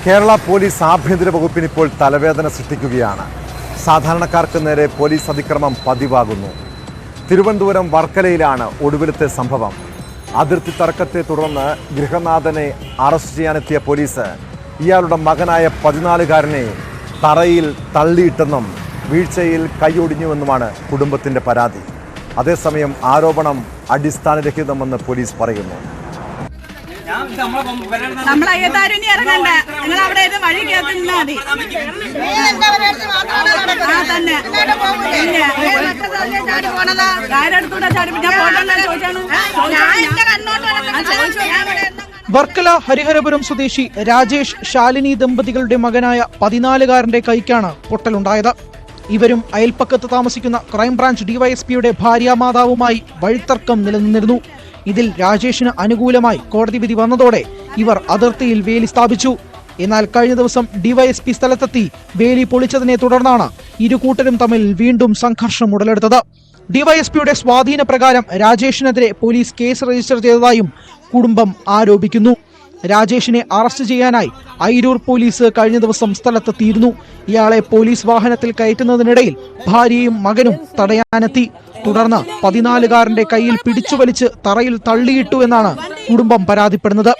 Kerala police ആഭ്യന്തര വകുപ്പിന് ഇപ്പോൾ തലവേദന സൃഷ്ടിക്കുകയാണ്. സാധാരണക്കാർക്ക് നേരെ പോലീസ് അതിക്രമം പതിവാകുന്നു. തിരുവനന്തപുരം വർക്കലയിലാണ് ഒടുവിലത്തെ സംഭവം. അതിർത്തി തർക്കത്തെ തുടർന്ന് ഗൃഹനാഥനെ അറസ്റ്റ് ചെയ്യാനെത്തിയ പോലീസ് ഇയാളുടെ മകനായ 14-കാരനെ തറയിൽ തള്ളിയിട്ടെന്നും വീഴ്ചയിൽ കൈയൊടിഞ്ഞുവെന്നുമാണ് കുടുംബത്തിൻ്റെ പരാതി. അതേസമയം ആരോപണം അടിസ്ഥാനരഹിതമെന്ന് പോലീസ് പറയുന്നു. വർക്കല ഹരിഹരപുരം സ്വദേശി രാജേഷ് ശാലിനി ദമ്പതികളുടെ മകനായ 14-കാരന്റെ കൈക്കാണ് പൊട്ടലുണ്ടായത്. ഇവരും അയൽപ്പക്കത്ത് താമസിക്കുന്ന ക്രൈംബ്രാഞ്ച് ഡിവൈഎസ്പിയുടെ ഭാര്യാമാതാവുമായി വഴിത്തർക്കം നിലനിന്നിരുന്നു. ഇതിൽ രാജേഷിന് അനുകൂലമായി കോടതി വിധി വന്നതോടെ ഇവർ അതിർത്തിയിൽ വേലി സ്ഥാപിച്ചു. എന്നാൽ കഴിഞ്ഞ ദിവസം ഡിവൈഎസ്പി സ്ഥലത്തെത്തി വേലി പൊളിച്ചതിനെ തുടർന്നാണ് ഇരു കൂട്ടരും തമ്മിൽ വീണ്ടും സംഘർഷം ഉടലെടുത്തത്. ഡിവൈഎസ്പിയുടെ സ്വാധീന പ്രകാരം രാജേഷിനെതിരെ പോലീസ് കേസ് രജിസ്റ്റർ ചെയ്തതായും കുടുംബം ആരോപിക്കുന്നു. രാജേഷിനെ അറസ്റ്റ് ചെയ്യാനായി അയിരൂർ പോലീസ് കഴിഞ്ഞ ദിവസം സ്ഥലത്തെത്തിയിരുന്നു. ഇയാളെ പോലീസ് വാഹനത്തിൽ കയറ്റുന്നതിനിടയിൽ ഭാര്യയും മകനും തടയാനെത്തി. തുടർന്ന് 14-കാരന്റെ കയ്യിൽ പിടിച്ചുവലിച്ച് തറയിൽ തള്ളിയിട്ടു എന്നാണ് കുടുംബം പരാതിപ്പെടുന്നത്.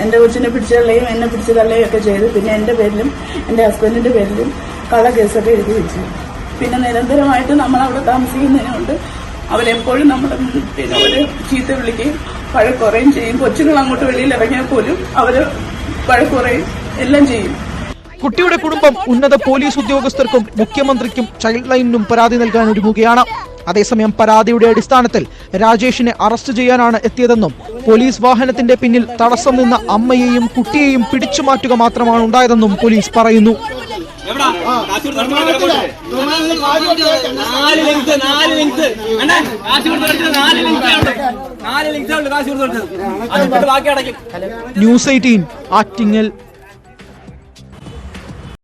എന്റെ കൊച്ചിനെ പിടിച്ചു തള്ളുകയും എന്നെ പിടിച്ചു തള്ളുകയും ഒക്കെ ചെയ്തു. പിന്നെ എന്റെ പേരിലും എന്റെ ഹസ്ബൻഡിന്റെ പേരിലും കള്ള കേസൊക്കെ എഴുതി വെച്ചു. പിന്നെ നിരന്തരമായിട്ട് നമ്മൾ അവിടെ താമസിക്കുന്നതിനുകൊണ്ട് അവരെപ്പോഴും നമ്മൾ പിന്നെ അവര് ചീത്ത വിളിക്കുകയും വഴക്കുറയും ചെയ്യും. കൊച്ചുങ്ങൾ അങ്ങോട്ട് വെളിയിൽ ഇറങ്ങിയാൽ പോലും അവര് വഴക്കുറയും എല്ലാം ചെയ്യും. കുട്ടിയുടെ കുടുംബം ഉന്നത പോലീസ് ഉദ്യോഗസ്ഥർക്കും മുഖ്യമന്ത്രിക്കും ചൈൽഡ് ലൈനിനും പരാതി നൽകാൻ ഒരുങ്ങുകയാണ്. അതേസമയം പരാതിയുടെ അടിസ്ഥാനത്തിൽ രാജേഷിനെ അറസ്റ്റ് ചെയ്യാനാണ് എത്തിയതെന്നും പോലീസ് വാഹനത്തിന്റെ പിന്നിൽ തടസ്സം നിന്ന അമ്മയെയും കുട്ടിയെയും പിടിച്ചുമാറ്റുക മാത്രമാണ് ഉണ്ടായതെന്നും പോലീസ് പറയുന്നു. ന്യൂസ് 18 ആറ്റിങ്ങൽ.